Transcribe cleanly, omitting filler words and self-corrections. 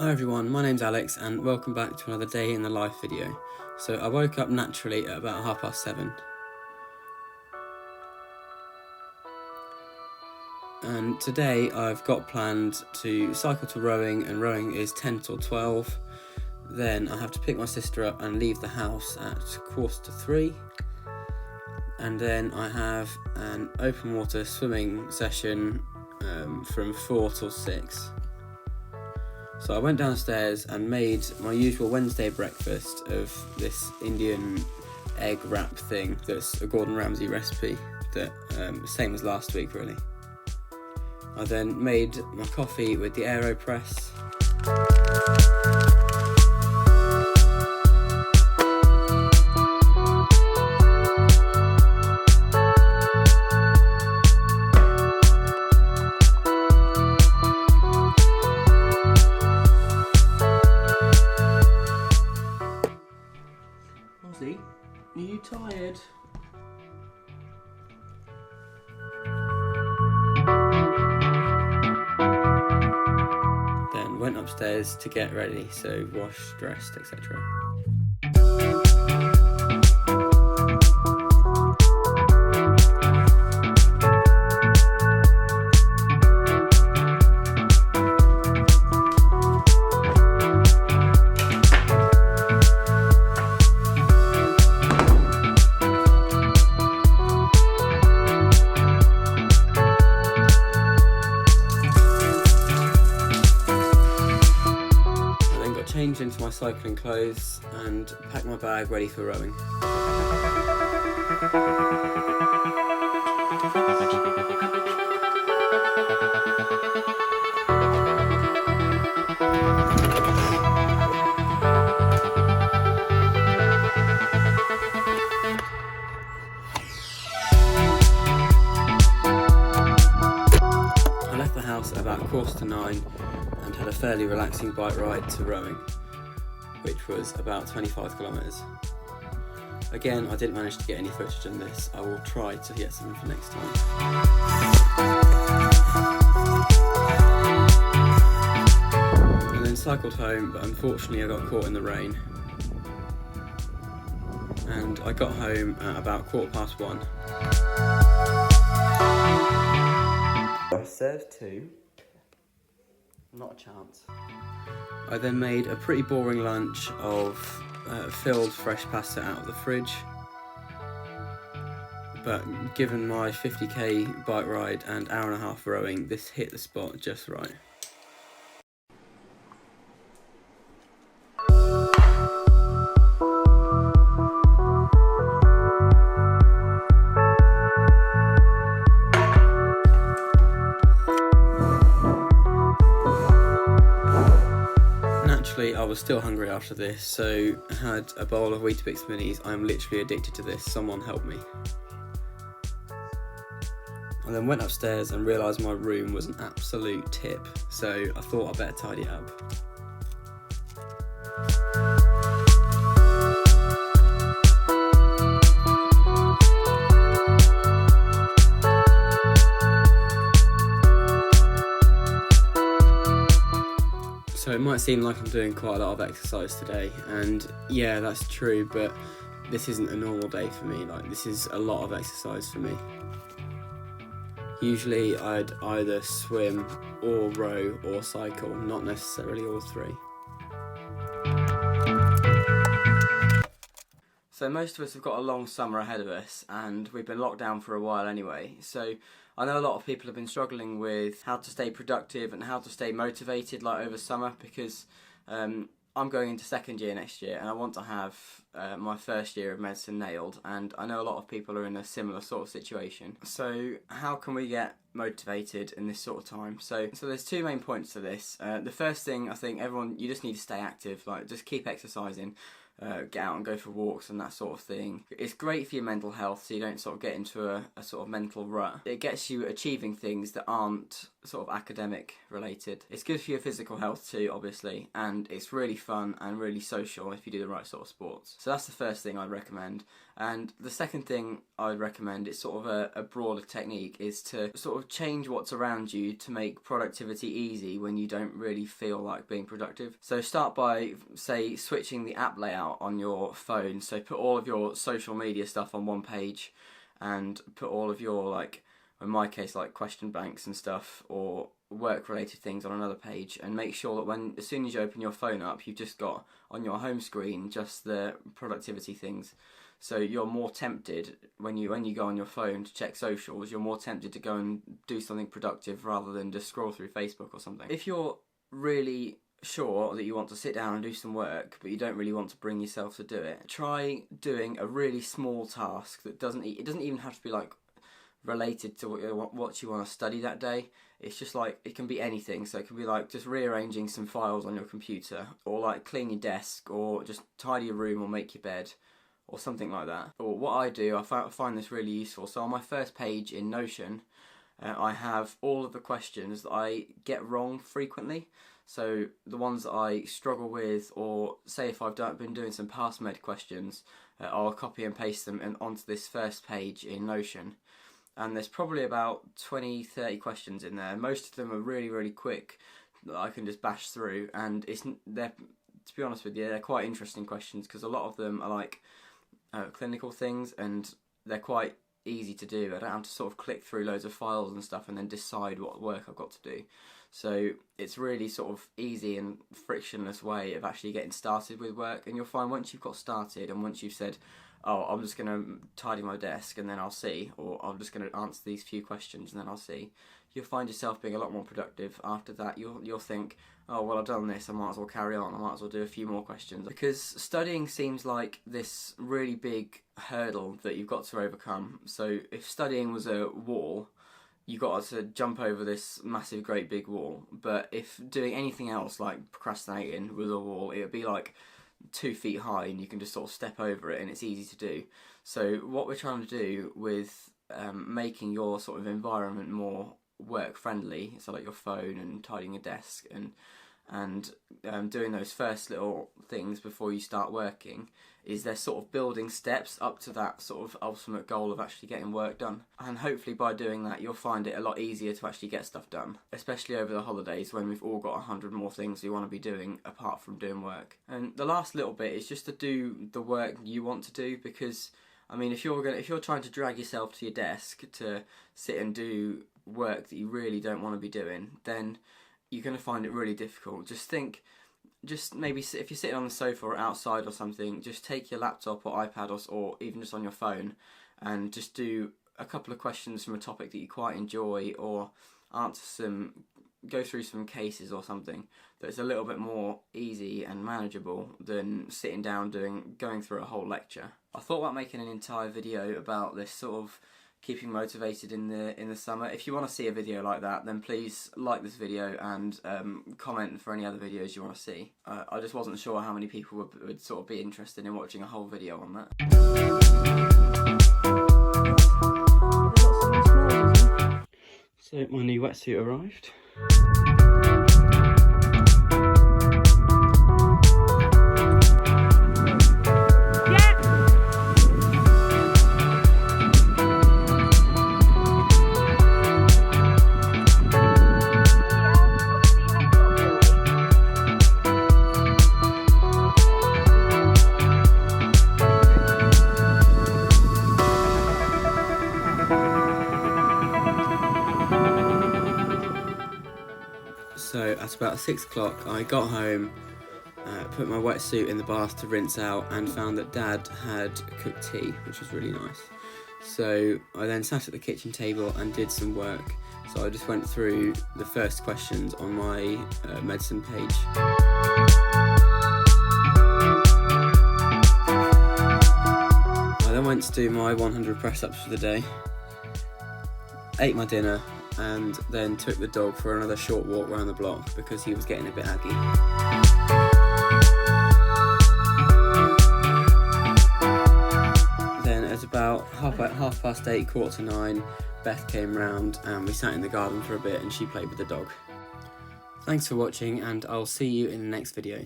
Hi everyone, my name's Alex and welcome back to another day in the life video. So I woke up naturally at about 7:30 and today I've got planned to cycle to rowing, and rowing is 10 till 12. Then I have to pick my sister up and leave the house at 2:45, and then I have an open water swimming session from 4 till 6. So I went downstairs and made my usual Wednesday breakfast of this Indian egg wrap thing that's a Gordon Ramsay recipe, that same as last week really. I then made my coffee with the AeroPress. Ozzy, are you tired? Then went upstairs to get ready, so washed, dressed, etc. Changed into my cycling clothes and packed my bag ready for rowing. I left the house about 9:15 and had a fairly relaxing bike ride to rowing, which was about 25 kilometres. Again, I didn't manage to get any footage on this. I will try to get some for next time. And then cycled home, but unfortunately I got caught in the rain. And I got home at about 1:15. I served two. Not a chance. I then made a pretty boring lunch of filled fresh pasta out of the fridge, but given my 50k bike ride and hour and a half rowing, this hit the spot just right. I was still hungry after this, so I had a bowl of Weetabix minis. I'm literally addicted to this, someone help me. I then went upstairs and realised my room was an absolute tip, so I thought I'd better tidy it up. So it might seem like I'm doing quite a lot of exercise today, and yeah, that's true, but this isn't a normal day for me. Like, this is a lot of exercise for me. Usually I'd either swim or row or cycle, not necessarily all three. So most of us have got a long summer ahead of us, and we've been locked down for a while anyway, so I know a lot of people have been struggling with how to stay productive and how to stay motivated like over summer, because I'm going into second year next year and I want to have my first year of medicine nailed, and I know a lot of people are in a similar sort of situation. So how can we get motivated in this sort of time? So there's two main points to this. The first thing, I think you just need to stay active, like just keep exercising. Get out and go for walks and that sort of thing. It's great for your mental health, so you don't sort of get into a sort of mental rut. It gets you achieving things that aren't sort of academic related. It's good for your physical health too, obviously, and it's really fun and really social if you do the right sort of sports. So that's the first thing I'd recommend. And the second thing I would recommend, is sort of a broader technique, is to sort of change what's around you to make productivity easy when you don't really feel like being productive. So start by, say, switching the app layout on your phone. So put all of your social media stuff on one page, and put all of your, like, in my case, like question banks and stuff, or work related things on another page, and make sure that as soon as you open your phone up, you've just got on your home screen just the productivity things. So you're more tempted when you go on your phone to check socials, you're more tempted to go and do something productive rather than just scroll through Facebook or something. If you're really sure that you want to sit down and do some work, but you don't really want to bring yourself to do it, try doing a really small task that doesn't even have to be like related to what you want to study that day. It's just like, it can be anything. So it can be like just rearranging some files on your computer, or like clean your desk, or just tidy your room, or make your bed, or something like that. Or what I do, I find this really useful. So on my first page in Notion, I have all of the questions that I get wrong frequently. So the ones that I struggle with, or say if I've been doing some past med questions, I'll copy and paste them onto this first page in Notion. And there's probably about 20-30 questions in there. Most of them are really, really quick that I can just bash through, and to be honest with you, they're quite interesting questions, because a lot of them are like clinical things, and they're quite easy to do. I don't have to sort of click through loads of files and stuff and then decide what work I've got to do. So it's really sort of easy and frictionless way of actually getting started with work. And you'll find once you've got started, and once you've said, oh, I'm just going to tidy my desk and then I'll see, or I'm just going to answer these few questions and then I'll see, you'll find yourself being a lot more productive. After that, you'll think, oh, well, I've done this, I might as well carry on, I might as well do a few more questions. Because studying seems like this really big hurdle that you've got to overcome. So if studying was a wall, you got to jump over this massive, great big wall. But if doing anything else, like procrastinating, was a wall, it would be like 2 feet high, and you can just sort of step over it, and it's easy to do. So what we're trying to do with making your sort of environment more work friendly, so like your phone and tidying a desk and doing those first little things before you start working, is they're sort of building steps up to that sort of ultimate goal of actually getting work done. And hopefully by doing that, you'll find it a lot easier to actually get stuff done, especially over the holidays when we've all got 100 more things we want to be doing apart from doing work. And the last little bit is just to do the work you want to do, because I mean, if you're trying to drag yourself to your desk to sit and do work that you really don't want to be doing, then you're going to find it really difficult. Just maybe if you're sitting on the sofa or outside or something, just take your laptop or iPad or even just on your phone, and just do a couple of questions from a topic that you quite enjoy, or go through some cases or something that's a little bit more easy and manageable than sitting down going through a whole lecture. I thought about making an entire video about this sort of keeping motivated in the summer. If you want to see a video like that, then please like this video and comment for any other videos you want to see. I just wasn't sure how many people would sort of be interested in watching a whole video on that. So my new wetsuit arrived. So at about 6 o'clock I got home, put my wetsuit in the bath to rinse out, and found that Dad had cooked tea, which was really nice. So I then sat at the kitchen table and did some work. So I just went through the first questions on my medicine page. I then went to do my 100 press-ups for the day, ate my dinner, and then took the dog for another short walk around the block because he was getting a bit aggy. Then at about half past 8, 8:45, Beth came round and we sat in the garden for a bit and she played with the dog. Thanks for watching, and I'll see you in the next video.